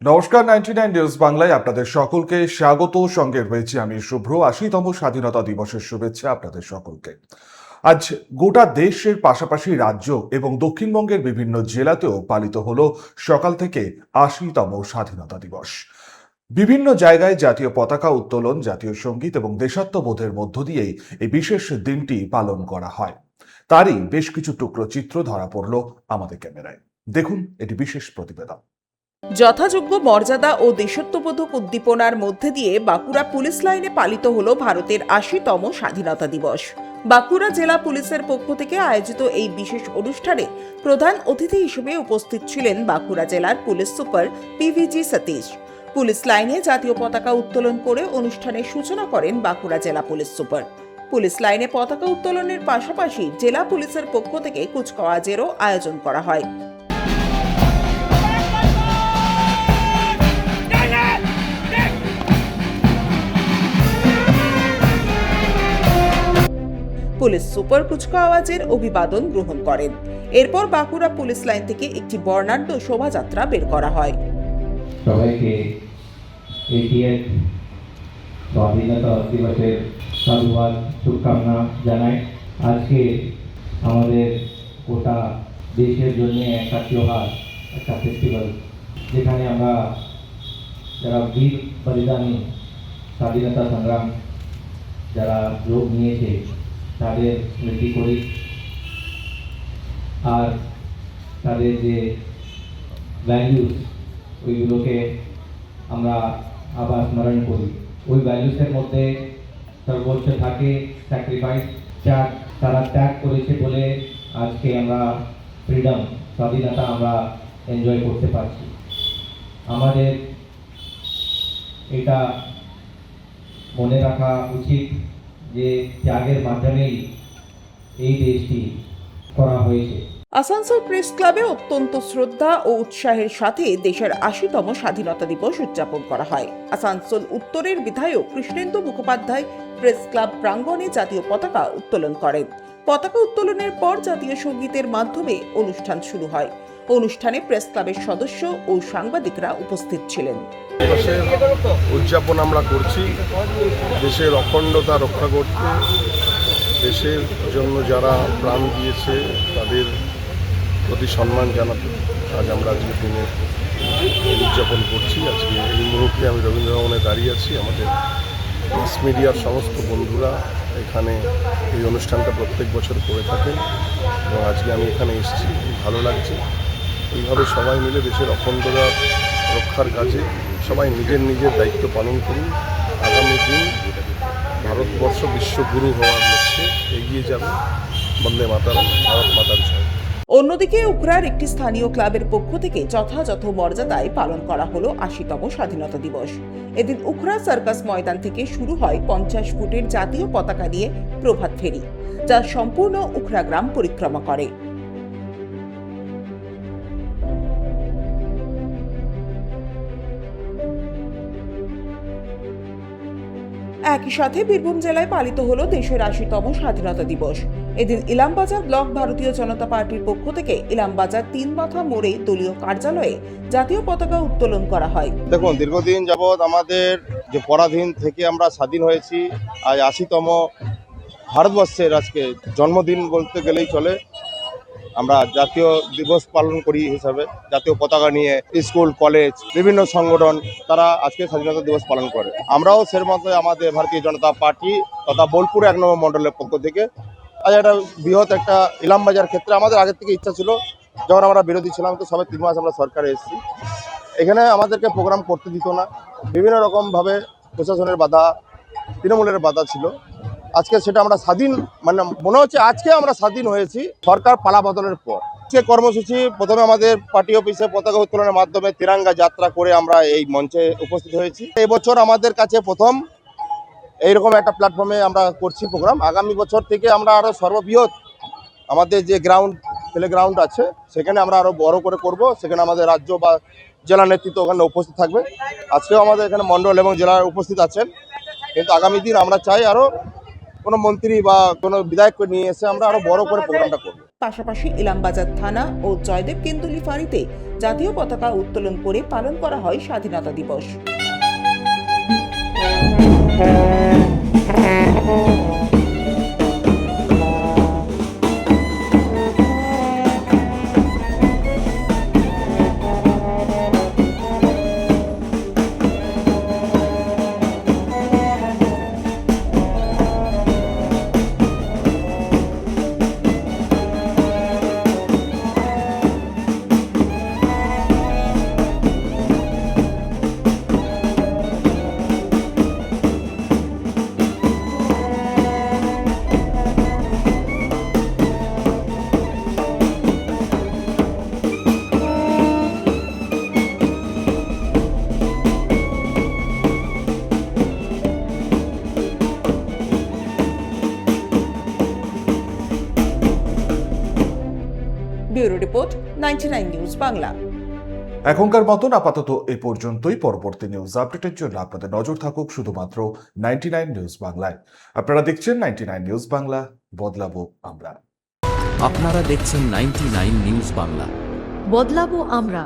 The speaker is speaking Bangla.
নমস্কার, 99 নিউজ বাংলায় আপনাদের সকলকে স্বাগত। সঙ্গে রয়েছে আমি শুভ্র। ৮০তম স্বাধীনতা দিবসের শুভেচ্ছা আপনাদের সকলকে। আজ গোটা দেশের পাশাপাশি রাজ্য এবং দক্ষিণবঙ্গের বিভিন্ন জেলাতেও পালিত হলো সকাল থেকে ৮০তম স্বাধীনতা দিবস। বিভিন্ন জায়গায় জাতীয় পতাকা উত্তোলন, জাতীয় সঙ্গীত এবং দেশাত্মবোধের মধ্য দিয়েই এই বিশেষ দিনটি পালন করা হয়। তারই বেশ কিছু টুকরো চিত্র ধরা পড়ল আমাদের ক্যামেরায়। দেখুন এটি বিশেষ প্রতিবেদন। যথাযোগ্য মর্যাদা ও দেশাত্মবোধক উদ্দীপনার মধ্যে দিয়ে বাঁকুড়া পুলিশ লাইনে পালিত হলো ভারতের ৮০তম স্বাধীনতা দিবস। বাঁকুড়া জেলা পুলিশের পক্ষ থেকে আয়োজিত এই বিশেষ অনুষ্ঠানে প্রধান অতিথি হিসেবে উপস্থিত ছিলেন বাঁকুড়া জেলার পুলিশ সুপার পিভিজি সতীশ। পুলিশ লাইনে জাতীয় পতাকা উত্তোলন করে অনুষ্ঠানের সূচনা করেন বাঁকুড়া জেলা পুলিশ সুপার। পুলিশ লাইনে পতাকা উত্তোলনের পাশাপাশি জেলা পুলিশের পক্ষ থেকে কুচকাওয়াজেরও আয়োজন করা হয়। পুলিশ সুপার কুচকাওয়াজের অভিবাদন গ্রহণ করেন। এরপর বাঁকুড়া পুলিশ লাইন থেকে একটি বর্ণাঢ্য শোভাযাত্রা বের করা হয়। সবাইকে স্বাধীনতা দিবসের সাধুবাদ শুভকামনা জানাই। আজকে আমাদের গোটা দেশের জন্য একটা তিওহার, একটা ফেস্টিভ্যাল, যেখানে আমরা যারা বীর বলিদানী স্বাধীনতা সংগ্রাম যারা যোগ নিয়েছে তাদের স্মৃতি করি, আর তাদের যে ভ্যালুস ওইগুলোকে আমরা আবার স্মরণ করি। ওই ভ্যালুসের মধ্যে সর্বোচ্চ থাকে স্যাক্রিফাইস, ত্যাগ। তারা ত্যাগ করেছে বলে আজকে আমরা ফ্রিডম, স্বাধীনতা আমরা এনজয় করতে পারছি। আমাদের এটা মনে রাখা উচিত যে ত্যাগের মাধ্যমেই এই দেশটি করা হয়েছে। আসানসোল প্রেস ক্লাবে অত্যন্ত শ্রদ্ধা ও উৎসাহের সাথে দেশের ৮০তম স্বাধীনতা দিবস উদযাপন করা হয়। আসানসোল উত্তরের বিধায়ক কৃষ্ণেন্দু মুখোপাধ্যায় প্রেস ক্লাব প্রাঙ্গণে জাতীয় পতাকা উত্তোলন করেন। পতাকা উত্তোলনের পর জাতীয় সঙ্গীতের মাধ্যমে অনুষ্ঠান শুরু হয়। অনুষ্ঠানে প্রেস ক্লাবের সদস্য ও সাংবাদিকরা উপস্থিত ছিলেন। উদযাপন আমরা করছি দেশের অখণ্ডতা রক্ষা করতে, দেশের জন্য যারা প্রাণ দিয়েছে তাদের প্রতি সম্মান জানাতে আজ আমরা আজকের দিনে উদযাপন করছি। আজকে এই মুহূর্তে আমি রবীন্দ্র ভবনে দাঁড়িয়ে আছি। আমাদের প্রেস মিডিয়ার সমস্ত বন্ধুরা এখানে এই অনুষ্ঠানটা প্রত্যেক বছর করে থাকেন এবং আজকে আমি এখানে এসেছি, ভালো লাগছে। এইভাবে সবাই মিলে দেশের অখণ্ডতা রক্ষার কাজে সবাই নিজের নিজের দায়িত্ব পালন করুন। আগামী দিন ভারতবর্ষ বিশ্বগুরু হওয়ার লক্ষ্যে এগিয়ে যাবে। বন্দে মাতরম, ভারত মাতার জয়। অন্যদিকে উখড়ার একটি স্থানীয় ক্লাবের পক্ষ থেকে যথাযথ মর্যাদায় পালন করা হলো ৮০তম স্বাধীনতা দিবস। এদিন উখড়া সার্কাস ময়দান থেকে শুরু হয় ৫০ ফুটের জাতীয় পতাকা নিয়ে প্রভাত ফেরি, যা সম্পূর্ণ উখড়া গ্রাম পরিক্রমা করে। একই সাথে বীরভূম জেলায় পালিত হলো দেশের ৮০তম স্বাধীনতা দিবস। এদিন ইলামবাজার ব্লক ভারতীয় জনতা পার্টির পক্ষ থেকে ইলামবাজার ৩ মাথা মোড়ে দলীয় কার্যালয়ে জাতীয় পতাকা উত্তোলন করা হয়। দেখুন, দীর্ঘদিন যাবৎ আমাদের যে পরাধীন থেকে আমরা স্বাধীন হয়েছি, আজ ৮০তম ভারতবর্ষের আজকে জন্মদিন বলতে গেলেই চলে। আমরা জাতীয় দিবস পালন করি হিসাবে জাতীয় পতাকা নিয়ে স্কুল, কলেজ, বিভিন্ন সংগঠন তারা আজকে স্বাধীনতা দিবস পালন করে। আমরাও সের মতো আমাদের ভারতীয় জনতা পার্টি তথা বোলপুর ১ নম্বর মণ্ডলের পক্ষ থেকে আজ একটা বৃহৎ একটা ইলামবাজার ক্ষেত্রে আমাদের আগের থেকে ইচ্ছা ছিল, যখন আমরা বিরোধী ছিলাম তো সবাই ৩ মাস আমরা সরকারে এসেছি, এখানে আমাদেরকে প্রোগ্রাম করতে দিত না। বিভিন্ন রকমভাবে প্রশাসনের বাধা, তৃণমূলের বাধা ছিল। আজকে সেটা আমরা স্বাধীন, মানে মনে হচ্ছে আজকে আমরা স্বাধীন হয়েছি সরকার পালা বদলের পর। আজকে কর্মসূচি প্রথমে আমাদের পার্টি অফিসে পতাকা উত্তোলনের মাধ্যমে তিরঙ্গা যাত্রা করে আমরা এই মঞ্চে উপস্থিত হয়েছি। এবছর আমাদের কাছে প্রথম এইরকম একটা প্ল্যাটফর্মে আমরা করছি প্রোগ্রাম। আগামী বছর থেকে আমরা আরও সর্ববৃহৎ আমাদের যে প্লে গ্রাউন্ড আছে সেখানে আমরা আরও বড় করে করব। সেখানে আমাদের রাজ্য বা জেলা নেতৃত্ব ওখানে উপস্থিত থাকবে। আজকেও আমাদের এখানে মণ্ডল এবং জেলার উপস্থিত আছেন, কিন্তু আগামী দিন আমরা চাই আরও কোনো মন্ত্রী বা কোনো বিধায়ককে নিয়ে এসে আমরা আরও বড় করে প্রোগ্রামটা করব। পাশাপাশি ইলামবাজার থানা ও জয়দেব কেন্দুলি ফাঁড়িতে জাতীয় পতাকা উত্তোলন করে পালন করা হয় স্বাধীনতা দিবস। Bureau report 99 news Bangla. এখনকার মতন আপাতত এ পর্যন্তই। পরবর্তী নিউজ আপডেটের জন্য আপনাদের নজর থাকুক শুধুমাত্র 99 নিউজ বাংলায়। আপনারা দেখছেন 99 নিউজ বাংলা, বদলাবো আমরা। আপনারা দেখছেন 99 নিউজ বাংলা। বদলাবো আমরা।